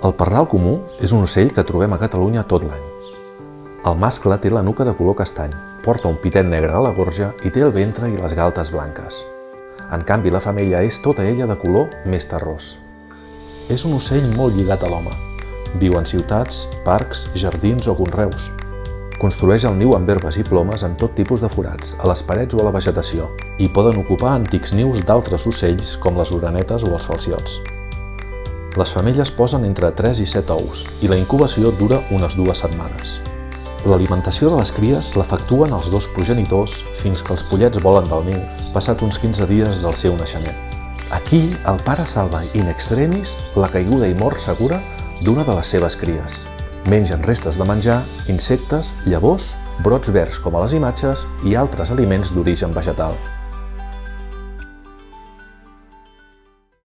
El pardal comú és un ocell que trobem a Catalunya tot l'any. El mascle té la nuca de color castany, porta un pitet negre a la gorja i té el ventre i les galtes blanques. En canvi, la femella és tota ella de color més terrós. És un ocell molt lligat a l'home. Viu en ciutats, parcs, jardins o conreus. Construeix el niu amb herbes i plomes en tot tipus de forats, a les parets o a la vegetació, i poden ocupar antics nius d'altres ocells com les orenetes o els falciots. Les femelles posen entre 3 i 7 ous i la incubació dura unes 2 setmanes. L'alimentació de les cries l'efectuen els dos progenitors fins que els pollets volen del niu, passats uns 15 dies del seu naixement. Aquí, el pare salva in extremis la caiguda i mort segura d'una de les seves cries. Mengen restes de menjar, insectes, llavors, brots verds com a les imatges i altres aliments d'origen vegetal.